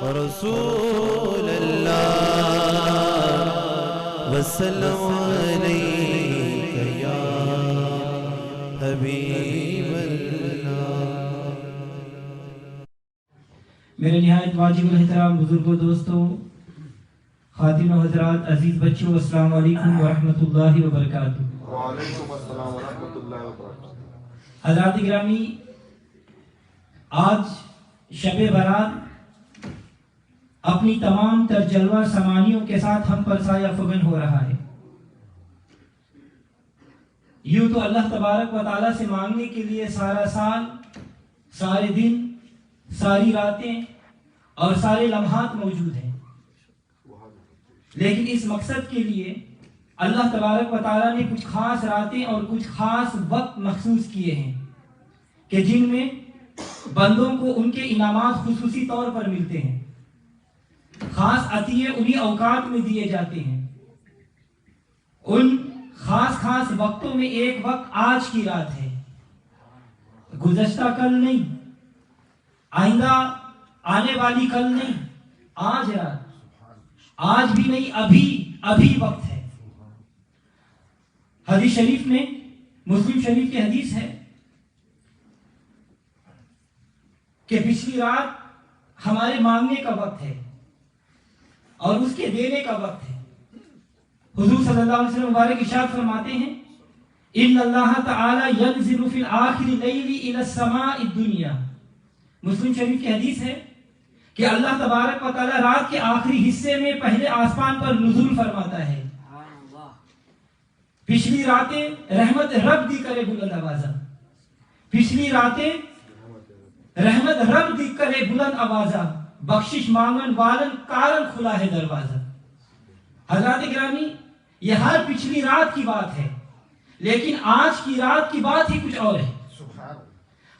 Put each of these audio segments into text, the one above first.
رسول اللہ وسلم علیک یا حبیب اللہ۔ میرے نہایت واجب الاحترام بزرگوں، دوستوں، خاتون و حضرات، عزیز بچوں، السلام علیکم ورحمۃ اللہ وبرکاتہ۔ وعلیکم السلام ورحمۃ اللہ وبرکاتہ۔ حضرات گرامی، آج شب برات اپنی تمام تر جلوہ سمانیوں کے ساتھ ہم پر سایہ فگن ہو رہا ہے۔ یوں تو اللہ تبارک و تعالیٰ سے مانگنے کے لیے سارا سال، سارے دن، ساری راتیں اور سارے لمحات موجود ہیں، لیکن اس مقصد کے لیے اللہ تبارک و تعالیٰ نے کچھ خاص راتیں اور کچھ خاص وقت مخصوص کیے ہیں کہ جن میں بندوں کو ان کے انعامات خصوصی طور پر ملتے ہیں، خاص عطیے انہی اوقات میں دیے جاتے ہیں۔ ان خاص وقتوں میں ایک وقت آج کی رات ہے، گزشتہ کل نہیں، آئندہ آنے والی کل نہیں، آج رات، آج بھی نہیں، ابھی وقت ہے۔ حدیث شریف میں، مسلم شریف کی حدیث ہے کہ پچھلی رات ہمارے مانگنے کا وقت ہے اور اس کے دینے کا وقت ہے۔ حضور صلی اللہ علیہ وسلم مبارک ارشاد فرماتے ہیں، ان اللہ تعالی ینزل فی الآخر اللیل الی السماء الدنیا۔ مسلم شریف کی حدیث ہے کہ اللہ تبارک و تعالی رات کے آخری حصے میں پہلے آسمان پر نزول فرماتا ہے۔ پچھلی راتیں رحمت رب دی کرے بلند آوازہ، پچھلی راتیں رحمت رب دی کرے بلند آوازہ، بخشش مانگن والن کارن کھلا ہے دروازہ۔ حضرات گرامی، یہ ہر پچھلی رات کی بات ہے، لیکن آج کی رات کی بات ہی کچھ اور ہے۔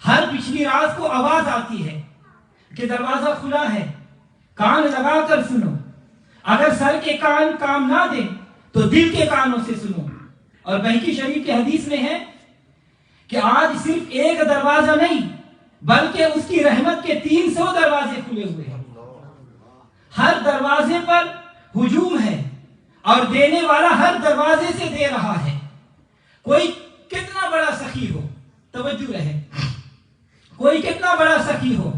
ہر پچھلی رات کو آواز آتی ہے کہ دروازہ کھلا ہے، کان لگا کر سنو، اگر سر کے کان کام نہ دیں تو دل کے کانوں سے سنو۔ اور بہقی شریف کی حدیث میں ہے کہ آج صرف ایک دروازہ نہیں بلکہ اس کی رحمت کے 300 دروازے کھلے ہوئے ہیں۔ ہر دروازے پر ہجوم ہے اور دینے والا ہر دروازے سے دے رہا ہے۔ کوئی کتنا بڑا سخی ہو، توجہ رہے، کوئی کتنا بڑا سخی ہو،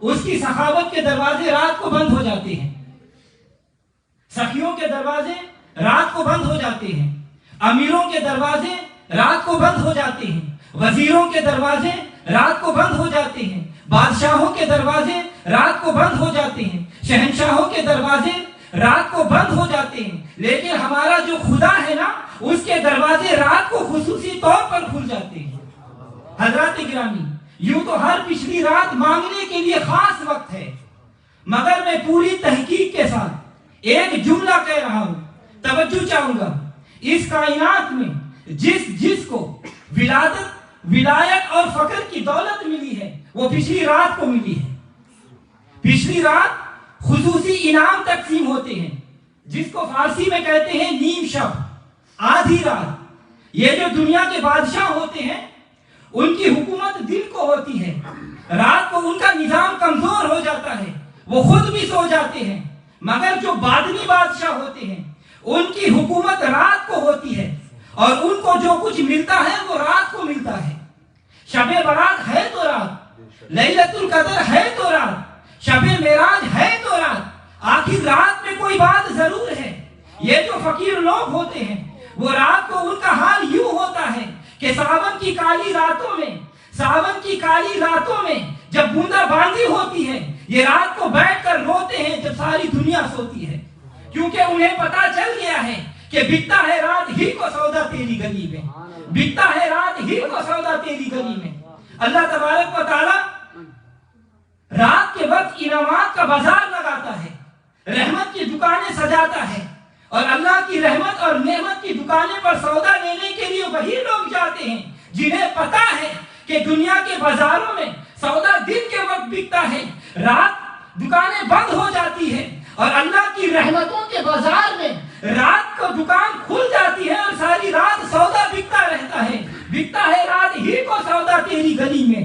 اس کی سخاوت کے دروازے رات کو بند ہو جاتے ہیں، سخیوں کے دروازے رات کو بند ہو جاتے ہیں، امیروں کے دروازے رات کو بند ہو جاتے ہیں، وزیروں کے دروازے رات کو بند ہو جاتے ہیں، بادشاہوں کے دروازے رات کو بند ہو جاتے ہیں، شہنشاہوں کے دروازے رات کو بند ہو جاتے ہیں، لیکن ہمارا جو خدا ہے نا، اس کے دروازے رات کو خصوصی طور پر کھل جاتے ہیں۔ حضرات گرامی، یوں تو ہر پچھلی رات مانگنے کے لیے خاص وقت ہے، مگر میں پوری تحقیق کے ساتھ ایک جملہ کہہ رہا ہوں، توجہ چاہوں گا۔ اس کائنات میں جس کو ولایت اور فقر کی دولت ملی ہے، وہ پچھلی رات کو ملی ہے۔ پچھلی رات خصوصی انعام تقسیم ہوتے ہیں، جس کو فارسی میں کہتے ہیں نیم شب، آدھی رات۔ یہ جو دنیا کے بادشاہ ہوتے ہیں، ان کی حکومت دن کو ہوتی ہے، رات کو ان کا نظام کمزور ہو جاتا ہے، وہ خود بھی سو جاتے ہیں، مگر جو باطنی بادشاہ ہوتے ہیں ان کی حکومت رات کو ہوتی ہے، اور ان کو جو کچھ ملتا ہے وہ رات کو ملتا ہے۔ شب برات ہے تو رات، لیلۃ القدر ہے تو رات، شب معراج ہے تو رات، آخر رات میں کوئی بات ضرور ہے۔ یہ جو فقیر لوگ ہوتے ہیں، وہ رات کو ان کا حال یوں ہوتا ہے کہ ساون کی کالی راتوں میں جب بوندا باندی ہوتی ہے، یہ رات کو بیٹھ کر روتے ہیں جب ساری دنیا سوتی ہے، کیونکہ انہیں پتا چل گیا ہے کہ بکتا ہے رات ہی کو سودا تیری گلی میں، بکتا ہے رات ہی کو سودا تیری گلی میں۔ اللہ تبارک و تعالی رات کے وقت انعامات کا بازار لگاتا ہے، رحمت کی دکانیں سجاتا ہے، اور اللہ کی رحمت اور نعمت کی دکانیں پر سودا لینے کے لیے وہی لوگ جاتے ہیں جنہیں پتا ہے کہ دنیا کے بازاروں میں سودا دن کے وقت بکتا ہے، رات دکانیں بند ہو جاتی ہے، اور اللہ کی رحمتوں کے بازار میں رات کو دکان کھل جاتی ہے اور ساری رات سودا بکتا رہتا ہے۔ بکتا ہے رات ہی کو سودا تیری گلی میں،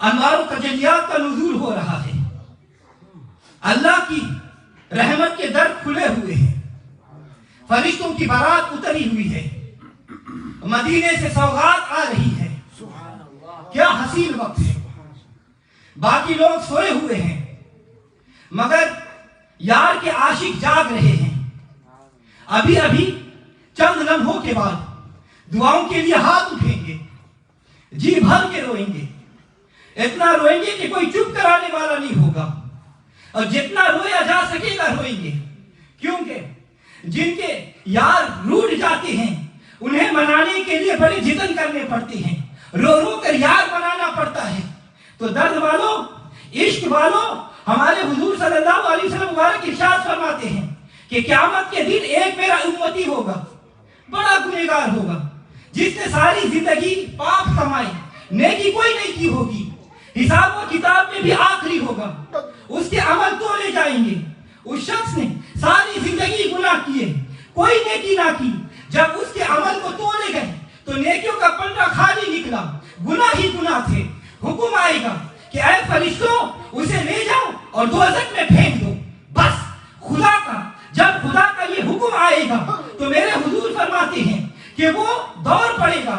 انوار و تجلیات کا نزول ہو رہا ہے، اللہ کی رحمت کے در کھلے ہوئے ہیں، فرشتوں کی بارات اتری ہوئی ہے، مدینے سے سوغات آ رہی ہے۔ کیا حسین وقت ہے، باقی لوگ سوئے ہوئے ہیں مگر یار کے عاشق جاگ رہے ہیں۔ ابھی ابھی چند لمحوں کے بعد دعاؤں کے لیے ہاتھ اٹھیں گے، جی بھر کے روئیں گے، اتنا روئیں گے کہ کوئی چپ کرانے والا نہیں ہوگا، اور جتنا رویا جا سکے گا روئیں گے، کیونکہ جن کے یار روٹ جاتے ہیں انہیں منانے کے لیے بڑے جتن کرنے پڑتے ہیں، رو رو کر یار منانا پڑتا ہے۔ تو درد والوں، عشق والوں، ہمارے حضور صلی اللہ علیہ وسلم مبارک ارشاد فرماتے ہیں کہ قیامت کے دن ایک میرا امتی ہوگا، بڑا گنہگار ہوگا، جس نے ساری زندگی پاپ کمائے، نیکی کوئی نہیں کی ہوگی، حساب و کتاب میں بھی آخری ہوگا، اس کے عمل تولے جائیں گے۔ اس شخص نے ساری زندگی گناہ کیے، کوئی نیکی نہ کی، جب اس کے عمل کو تولے گئے تو نیکیوں کا پنڈا خالی نکلا، گناہ ہی گناہ تھے۔ حکم آئے گا کہ اے فرشتوں اسے لے جاؤ اور دوزخ میں پھینک دو۔ بس خدا کا، جب خدا کا یہ حکم آئے گا تو میرے حضور فرماتے ہیں کہ وہ دوڑ پڑے گا،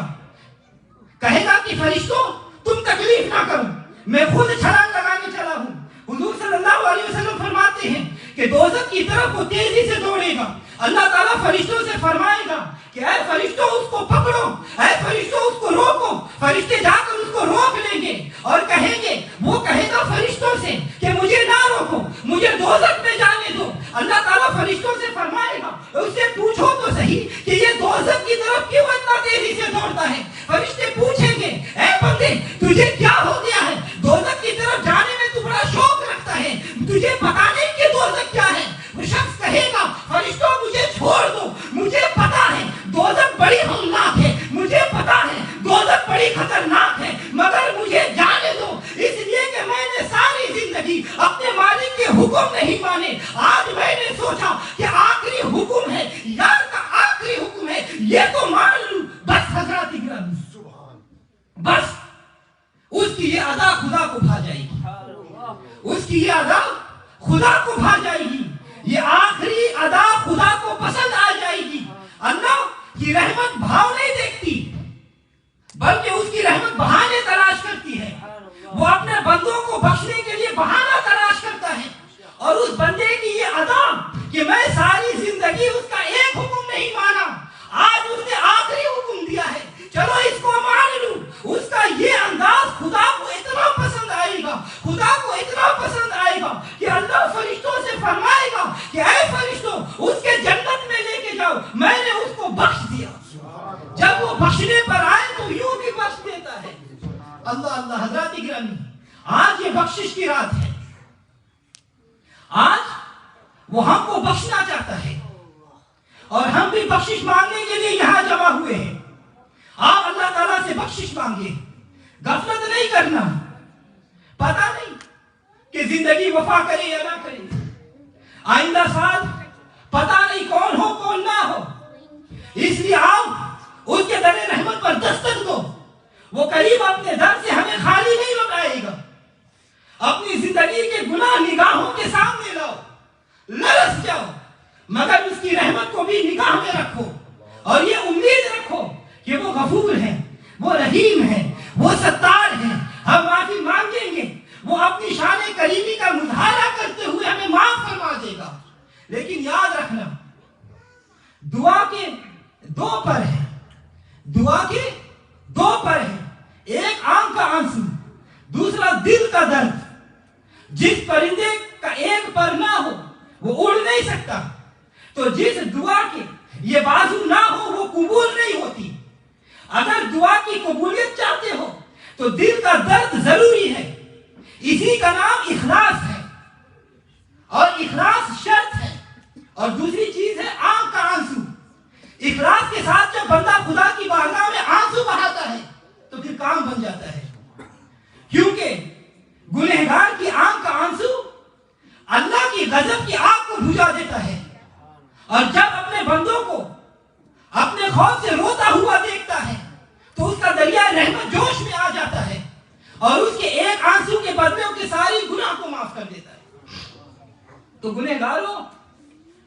کہے گا کہ فرشتوں تم تکلیف نہ کرو، میں خود چھلانگ لگانے چلا ہوں۔ حضور صلی اللہ علیہ وسلم فرماتے ہیں کہ دوزخ کی طرف وہ تیزی سے دوڑے گا، اللہ تعالیٰ فرشتوں سے فرمائے گا کہ اے فرشتوں اس کو پکڑو، اے فرشتوں اس کو روکو۔ فرشتے جا کر اس کو روک لیں گے اور کہیں گے، وہ کہے گا فرشتوں سے کہ مجھے نہ روکو، مجھے دوزخ میں جانے دو۔ اللہ تعالیٰ فرشتوں سے فرمائے گا، اس سے پوچھو تو صحیح کہ یہ دوزخ کی طرف کیوں اتنا تیزی سے دوڑتا ہے۔ فرشتے پوچھیں گے، اے بندے تجھے کیا ہو گیا ہے، دوزخ کی طرف جانے میں تو بڑا شوق رکھتا ہے، تجھے پتا نہیں کہ دوزخ کیا ہے۔ وہ شخص کہے گا فرشتوں مجھے چھوڑ دو، مجھے پتا ہے دوزخ بڑی ہولناک ہے، مجھے پتا ہے دوزخ بڑی خطرناک ہے، مگر مجھے جانے دو، اس لیے کہ میں نے ساری زندگی اپنے مالک کے حکم نہیں مانے۔ آج میں نے سوچا کہ آخری حکم ہے، یار کا آخری حکم ہے، یہ تو مان لوں۔ بس حضرات گرامی، بس اس کی یہ ادا خدا کو بھا جائے گی، اس کی یہ ادا خدا کو بھا جائے گی، یہ آخری ادا خدا کو پسند آ جائے گی۔ اللہ کی رحمت بھاؤ نہیں دیکھتی بلکہ اس کی رحمت بہانے تلاش کرتی ہے۔ وہ اپنے بندوں کو بخشنے کے لیے بہانہ تلاش کرتا ہے، اور اس بندے کی یہ ادا کہ میں ساری زندگی اس کا ایک حکم نہیں مانا، آج اس نے آخری حکم دیا ہے، چلو اس کو مان لوں۔ اس کا یہ انداز خدا کو اتنا پسند آئے گا، خدا کو اتنا پسند آئے گا کہ اللہ فرشتوں سے فرمائے گا کہ اے فرشتوں اس کے جنت میں لے کے جاؤ، میں نے اس کو بخش دیا۔ جب وہ بخشنے پر آئے تو یوں بھی بخش دیتا ہے۔ اللہ اللہ، حضرات گرامی، آج یہ بخشش کی رات ہے، آج وہ ہم کو بخشنا چاہتا ہے، اور ہم بھی بخشش مانگنے کے لیے یہاں جمع ہوئے ہیں۔ آپ اللہ تعالیٰ سے بخشش مانگے، غفلت نہیں کرنا، پتہ نہیں کہ زندگی وفا کرے یا نہ کرے، آئندہ سال پتہ نہیں کون ہو کون نہ ہو، اس لیے آپ اس کے در رحمت پر دستک دو۔ وہ قریب اپنے در سے ہمیں خالی نہیں لوٹائے گا۔ اپنی زندگی کے گناہ نگاہوں کے سامنے لاؤ، لرز جاؤ، مگر اس کی رحمت کو بھی نگاہ میں رکھو، اور یہ امید رکھو کہ وہ غفور ہے، وہ رحیم ہے، وہ ستار ہے۔ ہم معافی مانگیں گے، وہ اپنی شان کریمی کا مظاہرہ کرتے ہوئے ہمیں معاف فرما دے گا۔ لیکن یاد رکھنا، دعا کے دو پر ہیں، دعا کے دو پر ہیں، ایک آنکھ کا آنسو، دوسرا دل کا درد۔ جس پرندے کا ایک پر نہ ہو وہ اڑ نہیں سکتا، تو جس دعا کے یہ بازو نہ ہو وہ قبول نہیں ہوتی۔ اگر دعا کی قبولیت چاہتے ہو تو دل کا درد ضروری ہے، اسی کا نام اخلاص ہے، اور اخلاص شرط ہے، اور دوسری چیز ہے آنکھ کا آنسو۔ اخلاص کے ساتھ جب بندہ خدا کی بارگاہ میں آنسو بہاتا ہے تو پھر کام بن جاتا ہے، کیونکہ گنہگار کی آنکھ کا آنسو اللہ کی غضب کی آگ کو بجھا دیتا ہے، اور جب اپنے بندوں کو اپنے خوف سے روتا ہوا دیکھتا ہے تو اس کا دریا رحمت جوش میں آ جاتا ہے، اور اس کے ایک آنسو کے بدلے کے ساری گناہ کو معاف کر دیتا ہے۔ تو گنہگاروں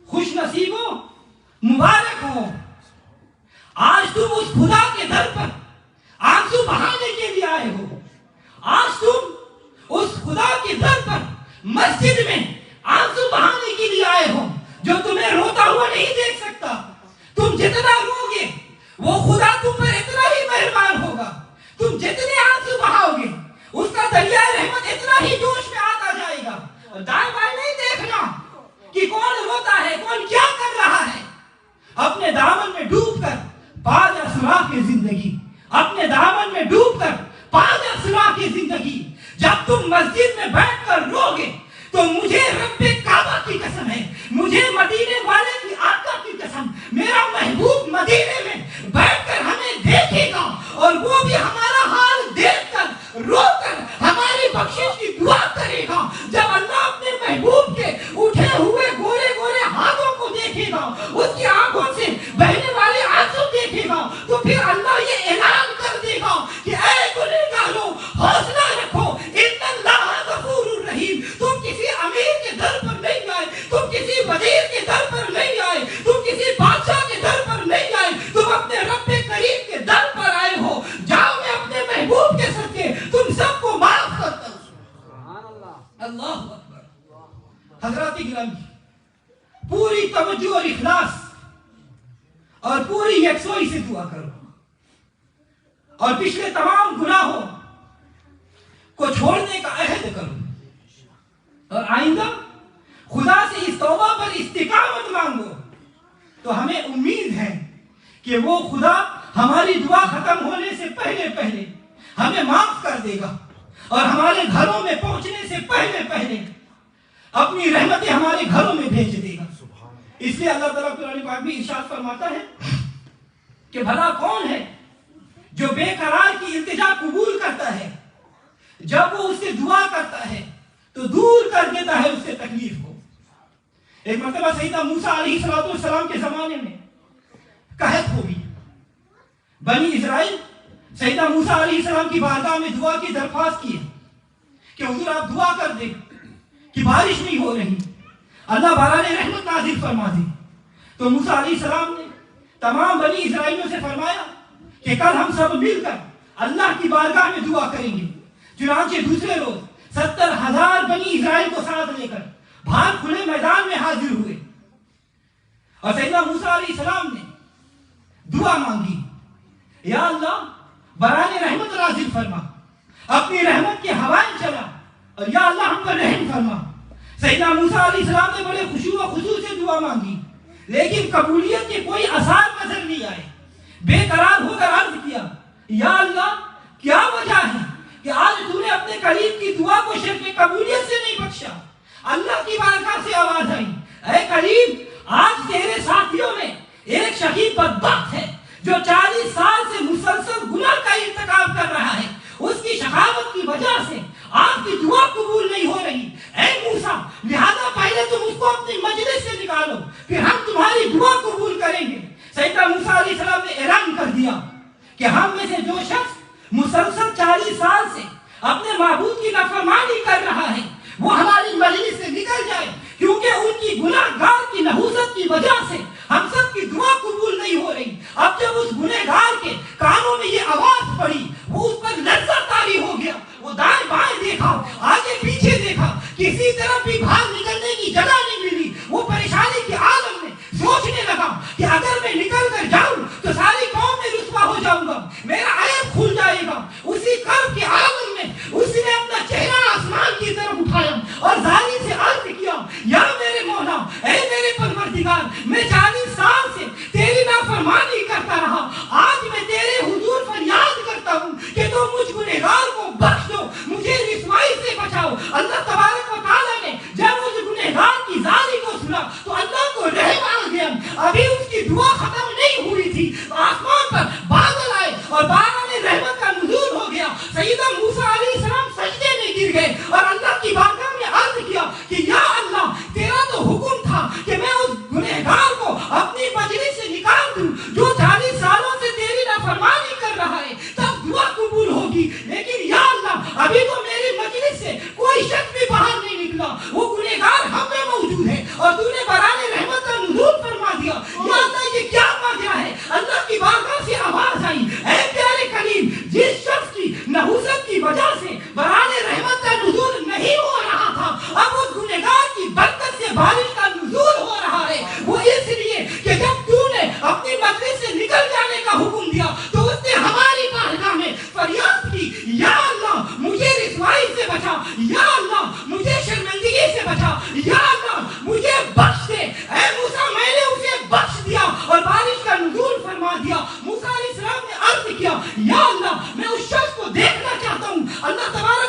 خوش نصیبوں مبارک ہو، آج تم اس خدا کے در پر آنسو بہانے کے لیے آئے ہو، آج تم اس خدا کے در پر مسجد میں آنسو بہانے کے لیے آئے ہو جو تمہیں روتا ہوا نہیں دیکھ سکتا۔ تم جتنا رو گے وہ خدا تم پر اتنا ہی مہربان ہوگا، تم جتنے آنسو بہاؤ گے اس کا دریا رحمت اتنا ہی جوش میں آتا جائے گا۔ اور دائیں بائیں نہیں دیکھنا کہ کون روتا ہے، کون کیا کر رہا ہے۔ اپنے دامن میں ڈوب کر پا جا سراغ زندگی، اپنے دامن میں ڈوب کر پا جا سراغ زندگی۔ جب تم مسجد میں بیٹھ کر رو گے تو مجھے رب کعبہ کی قسم ہے، مجھے مدینے والے کی آقا کی قسم، میرا محبوب مدینے میں بیٹھ کر ہمیں دیکھے گا اور وہ بھی ہمارا حال دیکھ کر رو کر ہماری بخشش کی دعا کرے گا۔ جب اللہ اپنے محبوب کے اٹھے ہوئے گورے گورے ہاتھوں کو دیکھے گا، اس کی آنکھوں سے بہنے والے آنسو دیکھے گا، تو پھر اللہ یہ اعلان کر دے گا کہ اے گنہگاروں حوصلہ رکھو، ان اللہ غفور الرحیم۔ تم کسی امیر کے در پر نہیں آئے، تم کسی وزیر کے در پر نہیں آئے، تم کسی بادشاہ کے در پر نہیں آئے، تم اپنے رب کریم کے در پر آئے ہو۔ جاؤ میں اپنے محبوب کے صدقے تم سب کو معاف کرتا ہوں۔ اللہ اکبر۔ حضرات گرامی، پوری توجہ اور اخلاص اور پوری یکسوئی سے دعا کرو اور پچھلے تمام گناہوں کو چھوڑنے کا عہد کرو اور آئندہ خدا سے اس توبہ پر استقامت مانگو، تو ہمیں امید ہے کہ وہ خدا ہماری دعا ختم ہونے سے پہلے پہلے ہمیں معاف کر دے گا اور ہمارے گھروں میں پہنچنے سے پہلے پہلے اپنی رحمتیں ہمارے گھروں میں بھیج دے گا۔ اس لیے اللہ تعالیٰ قرآن پاک میں ارشاد فرماتا ہے کہ بھلا کون ہے جو بے قرار کی التجا قبول کرتا ہے، جب وہ اس سے دعا کرتا ہے تو دور کر دیتا ہے اس سے تکلیف کو۔ ایک مرتبہ سیدنا موسیٰ علیہ السلام کے زمانے میں قحط ہوئی، بنی اسرائیل سیدنا موسیٰ علیہ السلام کی بارگاہ میں دعا کی درخواست کی کہ حضور آپ دعا کر دیں کہ بارش نہیں ہو رہی، اللہ باران رحمت نازل فرما دے۔ تو موسیٰ علیہ السلام نے تمام بنی اسرائیلیوں سے فرمایا کہ کل ہم سب مل کر اللہ کی بارگاہ میں دعا کریں گے۔ چنانچہ دوسرے روز 70,000 بنی اسرائیل کو ساتھ لے کر بھار کھلے میدان میں حاضر ہوئے اور سیدنا موسیٰ علیہ السلام نے دعا مانگی، یا اللہ برائے رحمت نازل فرما، اپنی رحمت کی ہوائیں چلا اور یا اللہ ہم پر رحم فرما۔ سیدنا موسیٰ علیہ السلام نے بڑے خشوع و خضوع سے دعا مانگی، لیکن قبولیت کے کوئی آثار نظر نہیں آئے۔ بے قرار ہو کر عرض کیا، یا اللہ کیا وجہ ہے کہ آج تو نے اپنے قریب کی دعا کو شرف قبولیت سے نہیں بخشا؟ اللہ کی بارگاہ سے آواز آئی، اے قریب آج تیرے ساتھیوں میں ایک شقیق بدبخت ہے جو 40 سال سے مسلسل گناہ کا ارتکاب کر رہا ہے، اس کی شقاوت کی وجہ سے آپ کی دعا قبول نہیں ہو رہی۔ اے موسیٰ لہذا پہلے تم اس کو اپنی مجلس سے نکالو، پھر ہم تمہاری دعا قبول کریں گے۔ سیدنا موسیٰ علیہ السلام نے اعلان کر دیا کہ ہم میں سے جو شخص مسلسل 40 سال سے اپنے معبود کی نافرمانی کر رہا ہے وہ ہماری مجلس سے نکل جائے، کیونکہ ان کی گناہ گار کی نحوست کی وجہ سے ہم سب کی دعا قبول نہیں ہو رہی۔ اب جب اس گنہگار کے کانوں میں یہ آواز پڑی وہ اس پر لرزہ طاری ہو گیا، وہ دائیں بائیں دیکھا، آگے پیچھے دیکھا، کسی طرح بھی باہر نکلنے کی جگہ نہیں ملی۔ وہ پریشانی کے عالم میں سوچنے لگا کہ اگر میں نکل کر جاؤں تو ساری قوم میں رسوا ہو جاؤں گا، میرا عیب کھل جائے گا۔ اسی کرب کے عالم میں اس نے اپنا چہرہ آسمان کی طرف اٹھایا اور زاری سے عرض کیا، یا میرے مولا، اے میرے پروردگار، میں 40 سال سے تیری نافرمانی کرتا رہا، آج میں تیرے حضور فریاد کرتا ہوں کہ تو مجھ گنہگار کو بخش دو، مجھے رسوائی سے بچاؤ۔ اللہ تبارک و تعالیٰ نے جب اس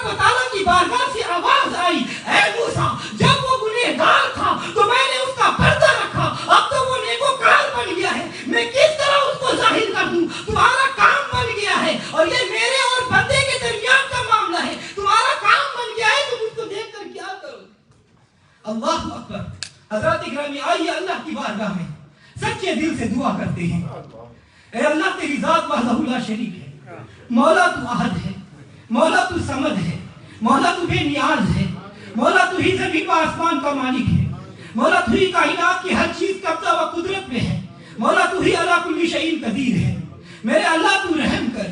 تبارک و تعالیٰ کی بارگاہ سے آواز آئی، اے موسیٰ جب وہ گنہگار تھا تو میں نے اس کا پردہ رکھا، اب تو وہ نیکوکار بن گیا ہے، میں کس طرح اس کو ظاہر کر دوں؟ تمہارا کام بن گیا ہے، اور یہ میرے اور بندے کے درمیان کا معاملہ ہے، تمہارا کام بن گیا ہے، تم اس کو دیکھ کر کیا کرو؟ اللہ اکبر۔ حضرات اکرامی، آئیے اللہ کی بارگاہ میں سچے دل سے دعا کرتے ہیں۔ اے اللہ تیری ذات وحدہ لا شریک ہے، مولا تو احد ہے، مولا تو صمد ہے، مولا تو بے نیاز ہے، مولا تو ہی زمین و آسمان کا مالک ہے، مولا تو ہی کائنات کی ہر چیز قبضہ و قدرت میں ہے، مولا تو ہی علی کل شیء قدیر ہے۔ میرے اللہ تو رحم کر،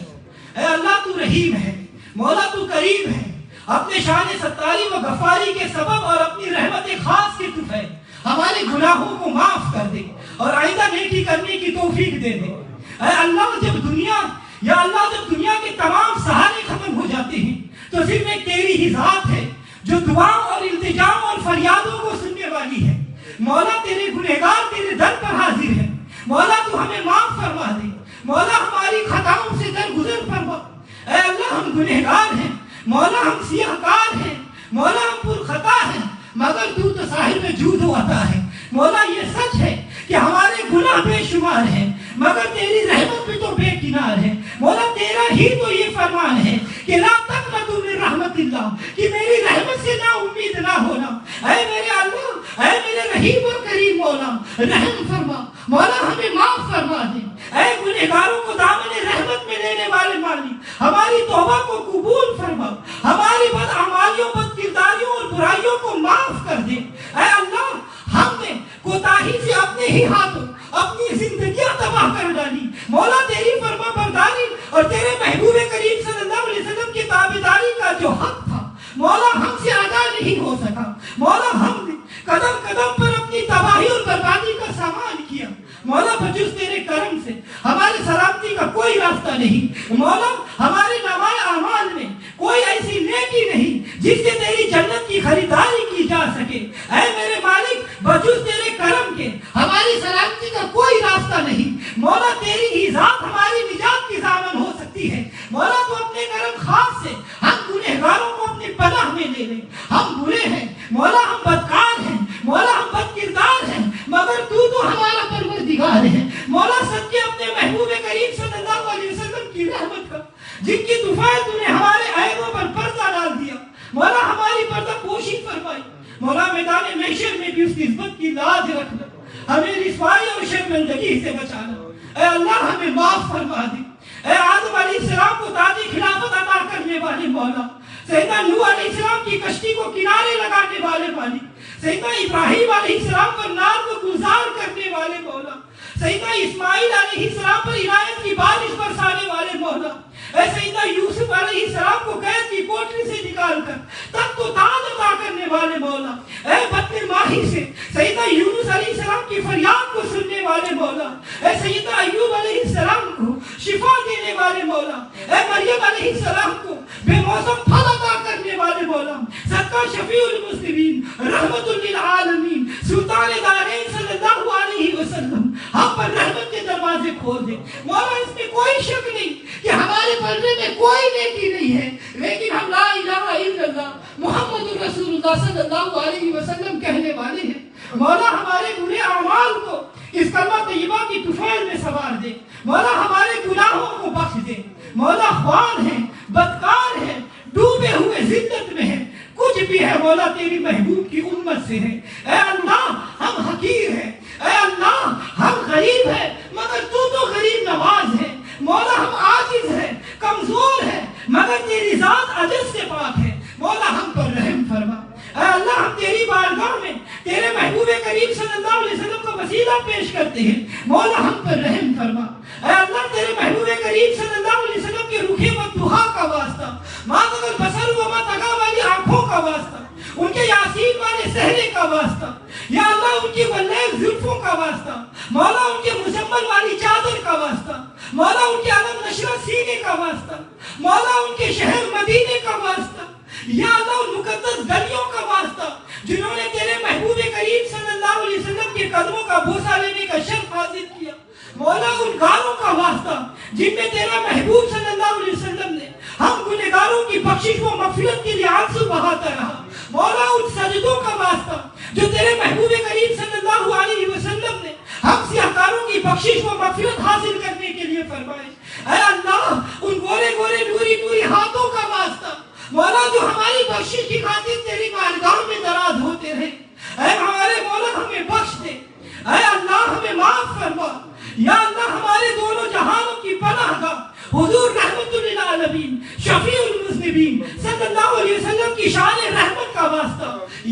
اے اللہ تو رحیم ہے، مولا تو کریم ہے، اپنے شان ستاری و غفاری کے سبب اور اپنی رحمت خاص کے تو ہے، ہمارے گناہوں کو معاف کر دے اور آئندہ نیکی کرنے کی توفیق دے دے۔ اے اللہ جب دنیا کے تمام سہارے ختم ہو جاتے ہیں تو صرف ایک تیری ہی ذات ہے جو دعاؤں اور التجاؤں اور فریادوں کو سننے والی ہے۔ مولا تیرے گنہگار تیرے در پر حاضر ہے، مولا تو ہمیں معاف فرما دے، مولا ہماری خطاؤں سے درگزر فرما۔ اے اللہ ہم گنہگار ہیں، مولا ہم سیاہ کار ہیں، مولا ہم پر خطا ہیں، مگر تو صاحب جود و عطا ہے۔ مولا یہ سچ ہے کہ ہمارے گناہ بے شمار ہیں، مگر تیری رحمت بھی تو بے کنار ہے۔ مولا تیرا ہی تو یہ فرمان ہے کہ لا تقنطوا من رحمت اللہ، کہ میری رحمت سے نا امید نہ ہونا۔ اے میرے اللہ، اے میرے رحیم اور کریم مولا، رحم فرما، مولا ہمیں معاف فرما دے۔ اے گنہگاروں کو دامن رحمت میں لینے والے مالک، ہماری توبہ کو قبول فرما، ہماری بدعمالیوں، بد کرداریوں اور برائیوں کو معاف کر دے۔ اے اللہ ہم نے کوتاہی سے اپنے ہی ہاتھوں اپنی زندگیاں تباہ کر ڈالی، مولا تیری فرما برداری اور تیرے محبوب کریم صلی اللہ علیہ وسلم کی تابعداری کا جو حق تھا مولا ہم سے ادا نہیں ہو سکا۔ مولا ہم نے قدم قدم پر اپنی تباہی اور بربادی کا سامان کیا، مولا بجز تیرے کرم سے ہمارے سلامتی کا کوئی راستہ نہیں۔ مولا ہمارے نامۂ اعمال میں کوئی ایسی نیکی نہیں جس سے تیری جنت کی خریداری کی جا سکے۔ اے میرے مالک بجز تیرے کرم کے ہماری سلامتی کا کوئی راستہ نہیں۔ مولا تیری ہی ذات ہماری نجات کی ضامن ہو سکتی ہے۔ مولا تو اپنے کرم خاص سے ہم گنہگاروں کو اپنی پناہ میں لے لیں۔ ہم برے ہیں مولا، ہم بدکار ہیں مولا، ہم بد کردار ہیں، مگر تو ہمارا پروردگار ہے۔ مولا صدقے اپنے محبوب کریم صلی اللہ علیہ وسلم کی رحمت کا، جن کی طفیل تو نے ہمارے عیبوں پر پردہ ڈال دیا، مولا ہماری پردہ پوشی فرمائی۔ مولا میدان محشر میں بھی اس کی عزت کی لاج رکھنا، ہمیں رسوائی اور شرمندگی سے بچانا۔ اے اللہ ہمیں معاف فرما دے۔ اے آدم علیہ السلام کو تاج خلافت عطا کرنے والے مولا، سیدنا نوح علیہ السلام کی کشتی کو کنارے لگانے والے مالک، سیدنا ابراہیم علیہ السلام پر نار کو گلزار کرنے والے مولا، سیدنا اسماعیل علیہ السلام پر عنایت کی بارش برسانے والے مولا، اے سیدنا یوسف علیہ السلام کو قید کی کوٹری سے نکال کر تخت و تاج عطا کرنے والے مولا، اے بطن ماہی سے سیدنا یونس علیہ السلام کی فریاد کو سننے والے مولا، اے سیدنا ایوب علیہ السلام کو شفا دینے والے مولا، اے مریم علیہ السلام کو بے موسم پھل عطا کرنے والے مولا، صدقہ شفیع المسلمین رحمت للعالمین سلطان دارین صلی اللہ علیہ وسلم ہم پر رحمت کے دروازے کھول دے۔ مولا اس میں کوئی شک نہیں کہ ہمارے پلڑے میں کوئی نیکی نہیں ہے، لیکن ہم لا الہ الا اللہ محمد رسول اللہ صلی اللہ علیہ وسلم کہنے والے ہیں۔ مولا ہمارے برے اعمال کو اس کلمہ طیبہ کی طفیل میں سوار دے، مولا ہمارے گناہوں کو بخش دے۔ مولا خوان ہیں، بدکار ہیں، ڈوبے ہوئے ذلت میں ہیں، کچھ بھی ہے مولا تیری محبوب کی امت سے ہے۔ اے اللہ ہم حقیر ہیں، اے اللہ ہم غریب ہیں، مگر تو غریب نواز ہے۔ مولا ہم عاجز ہیں، کمزور ہیں، مگر تیری ذات عجز سے پاک ہے۔ مولا ہم پر رحم فرما۔ اے اللہ ہم تیری بارگاہ میں تیرے محبوب کریم صلی اللہ علیہ وسلم کا وسیلہ پیش کرتے ہیں، مولا ہم پر رحم فرما۔ اے اللہ تیرے محبوب کریم صلی اللہ علیہ وسلم کے رخ مدحا کا واسطہ، ما تغل بصر و ما طغى والی آنکھوں کا واسطہ، ان کے یاسین والے صحرے کا واسطہ، یا اللہ ان کی ولیل زلفوں کا واسطہ، مولا ان کے مزمل والی چادر کا واسطہ، مولا ان کے علم نشرہ سینے کا واسطہ، مولا ان کے شہر مدینے کا واسطہ، یا اللہ ان مقدس گلیوں کا واسطہ جنہوں نے تیرے محبوب کریم صلی اللہ علیہ وسلم کے قدموں کا بوسہ لینے کا شرف حاصل کیا، مولا ان گاروں کا واسطہ جن میں تیرا محبوب صلی اللہ علیہ وسلم نے ہم گنہگاروں کی بخشش و مغفرت کے بہاتا رہا. مولا ان سجدوں کا واسطہ جو تیرے محبوب کریم صلی اللہ علیہ وسلم نے ہم سیاہکاروں کی بخشش و مغفرت حاصل کرنے کے لیے فرمائے. اے اللہ ان گورے گورے نوری نوری ہاتھوں کا واسطہ مولا جو ہماری بخشش کی خاطر تیری بارگاہ میں دراز ہوتے رہے. اے ہمارے مولا ہمیں بخش دے. اے اللہ ہمیں معاف فرما. یا اللہ ہمارے دونوں جہانوں کی پناہ گاہ حضور رحمت للعالمین شفیع المذنبین صلی اللہ علیہ وسلم کی شان رحمت کا واسطہ.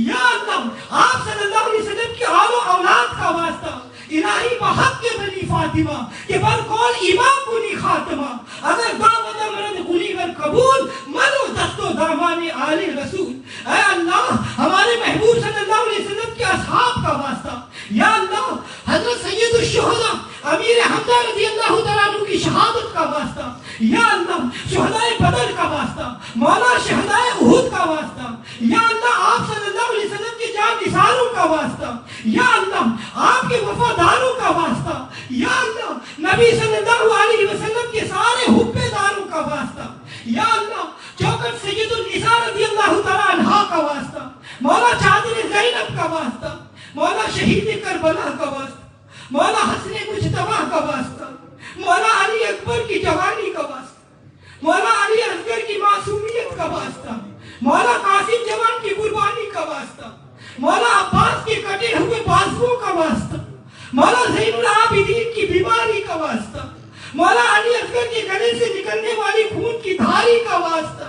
یا اللہ آپ صلی اللہ علیہ وسلم کی آل و اولاد کا واسطہ الہی بحق کے بنی فاطمہ کہ بر قول امام کنی خاتمہ اگر دعوت مرد قلی ور قبول منو دست و دامان آل رسول. اے اللہ ہمارے محبوب صلی اللہ علیہ وسلم کے اصحاب کا واسطہ. یا اللہ حضرت سید الشہداء امیر حمزہ رضی اللہ تعالیٰ عنہ کی شہادت کا واسطہ. یا اللہ شہدائے بدر کا واسطہ مولا شہدائے احد کا واسطہ. یا اللہ آپ صلی اللہ علیہ وسلم کے جان نثاروں کا واسطہ. یا اللہ آپ کے وفاداروں کا واسطہ. یا اللہ نبی صلی اللہ علیہ وسلم کے سارے حبے داروں کا واسطہ. یا اللہ چوکٹ سید النساء رضی اللہ تعالیٰ عنہ کا واسطہ. مولا چادر زینب کا واسطہ. مولا شہید کربلا کا واسطہ. مولا حسن مجتبی کا واسطہ. مولا علی اکبر کی جوانی کا واسطہ. مولا علی اصغر کی معصومیت کا واسطہ. مولا قاسم جوان کی قربانی کا واسطہ. مولا عباس کے کٹے ہوئے بازوؤں کا واسطہ. مولا زین العابدین کی بیماری کا واسطہ. مولا علی اصغر کے گلے سے نکلنے والی خون کی دھاری کا واسطہ.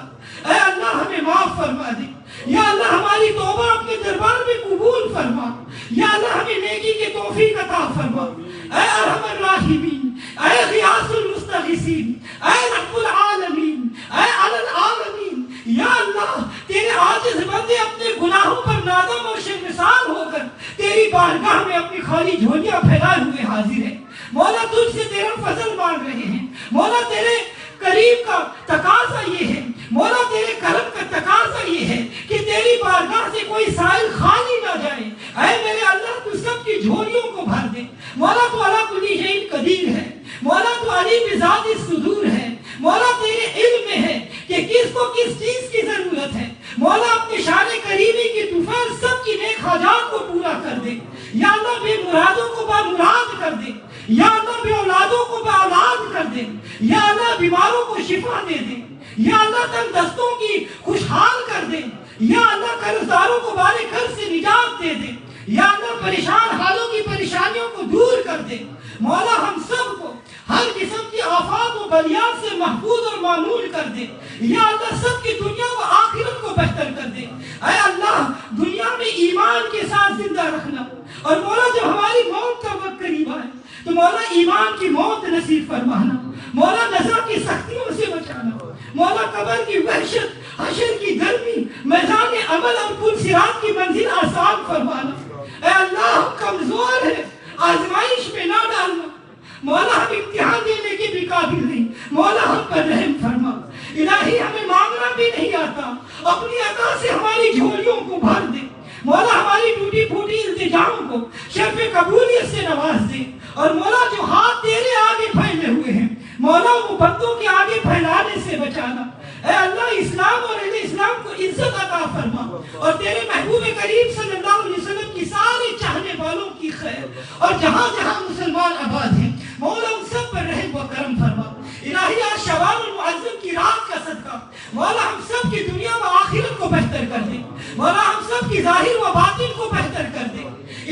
اے اللہ ہمیں معاف فرما دے. یا اللہ ہماری توبہ اپنے دربار میں قبول فرما. یا اللہ ہمیں نیکی کے توفیق عطا فرما. اے ارحم الراحمین اے غیاث المستغیثین اے رب العالمین اے علی العالمین. یا اللہ تیرے عاجز بندے اپنے گناہوں پر نادم اور شرمسار ہو کر تیری بارگاہ میں اپنی خالی جھولیاں پھیلائے ہوئے حاضر ہیں. مولا تجھ سے تیرا فضل مانگ رہے ہیں. مولا تیرے قریب کا تقاضا یہ ہے. مولا تیرے کرم کا تقاضا یہ ہے کہ تیری بارگاہ سے کوئی سائل خالی نہ جائے. اے میرے اللہ تو سب کی جھولیوں کو بھر دے. مولا تو علی کل شیء قدیر ہے. مولا تو علی بذات الصدور ہے. مولا تیرے علم میں ہے کہ کس کو کس چیز کی ضرورت ہے. مولا اپنے شان کریمی کی طوفان سب کی نیک حاجات کو پورا کر دے. یا اللہ بے مرادوں کو با مراد کر دے. یا اللہ بے اولادوں کو با اولاد کر دے. یا اللہ بیماروں کو شفا دے دے. یا اللہ تنگ دستوں کی خوشحال کر دے. یا اللہ قرضداروں کو بارے قرض سے نجات دے دے. یا اللہ پریشان حالوں کی پریشانیوں کو دور کر دے. مولا ہم سب کو ہر قسم کی آفات و بلیات سے محفوظ اور معمول کر دے. یا اللہ سب کی دنیا و آخرت کو بہتر کر دے. اے اللہ دنیا میں ایمان کے ساتھ زندہ رکھنا. اور مولا جب ہماری موت کا وقت قریب آئے تو مولا ایمان کی موت نصیب فرمانا. مولا نزا کی سختیوں سے بچانا. مولا قبر کی وحشت حشر کی گرمی میدان عمل اور پل صراط کی منزل آسان فرمانا. اے اللہ ہم کمزور ہیں آزمائش میں نہ ڈالنا. مولا ہم امتحان دینے کے بھی قابل نہیں. مولا ہم پر رحم فرما. الہی ہمیں مانگنا بھی نہیں آتا. اپنی عطا سے ہماری جھولیوں کو بھر دے. مولا ہماری ٹوٹی پھوٹی التجاؤں کو شرف قبولیت سے نواز دے. اور مولا جو ہاتھ تیرے آگے پھیلے ہوئے ہیں مولا وہ بندوں کے آگے پھیلانے سے بچانا. اے اللہ اسلام اور اہل اسلام کو عزت عطا فرما. اور تیرے محبوب کریم صلی اللہ علیہ وسلم کی سارے چاہنے والوں کی خیر. اور جہاں جہاں مسلمان آباد ہیں مولا ان سب پر رحم و کرم فرما. الہی آج شوال المعظم کی رات کا صدقہ مولا ہم سب کی دنیا و آخرت کو بہتر کر دے. مولا ہم سب کی ظاہر و باطن کو بہتر کر دے.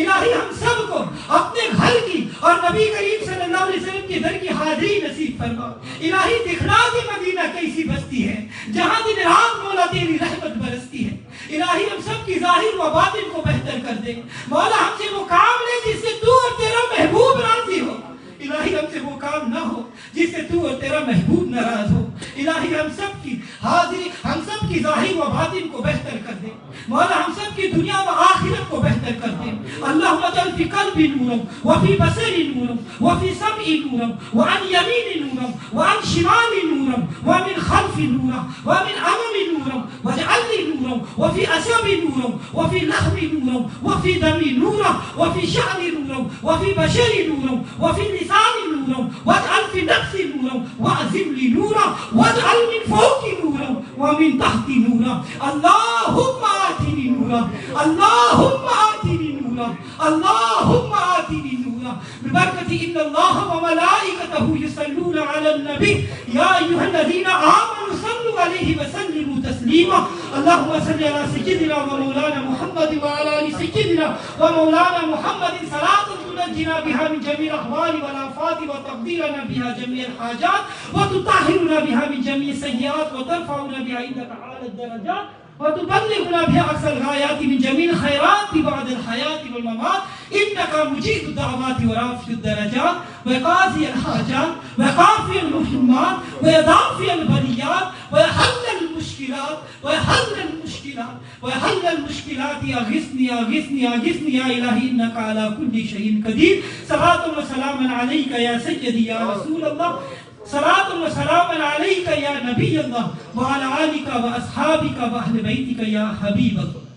الہی ہم سب کو اپنے گھر کی اور نبی کریم صلی اللہ علیہ وسلم کے در کی حاضری نصیب فرما. الہی دکھلا دے مدینہ کیسی بستی ہے جہاں دن رات مولا تیری رحمت برستی ہے. الہی ہم سب کی ظاہر و باطن کو بہتر کر دے. مولا ہم سے وہ کام لے جس سے تو اور تیرا محبوب راضی ہو. الہی ہم سے وہ کام نہ ہو جس سے تو اور تیرا محبوب ناراض ہو. الہی ہم سب کی حاضری ہم سب کی ظاہر و باطن کو بہتر کر دے. مولا ہم سب کی دنیا و آخرت کو بہتر کر دے. اللہم اجعل فی قلبی نورا وفی بصری نورا وفی سمعی نورا وعن یمین نورا وعن شمال نورا ومن خلف نورا ومن امام نورا واجعلنی نورا وفی عصبی نورا وفی لحم نورا وفی دمی نورا وفی شعر نورا وفی بشری نورا وفی لسان نورا واجعل فی نفسی نورا واعظم لی نورا واجعل من فوقی نورا ومن تحت نورا اللهم آتني نورا اللهم آتني نورا اللهم آتني نورا ببركة إن الله وملائكته يصلون على النبي يا أيها الذين آمنوا صلوا عليه وسلموا تسليما اللهم صل على سيدنا ومولانا محمد وعلى آل سيدنا ومولانا محمد صلاة تنجينا بها من جميع الأهوال والآفات وتقديرنا بها جميع الحاجات وتطهرنا بها من جميع السيئات وترفعنا بها عندك أعلى الدرجات وتبلغنا بها أقصى الغايات من جميع الخيرات بعد الحياة والممات إنك مجيب الدعوات ورافع الدرجات وقاضي الحاجات وقافي المهمات ويضافي البليات ويحل المشكلات ويحل المشكلات أغثني أغثني أغثني يا إلهي إنك على كل شيء قدير صلاة وسلاما عليك يا سيدي يا رسول الله صلاة وسلاما عليك يا نبي الله وعلى آلك وأصحابك وأهل بيتك يا حبيب الله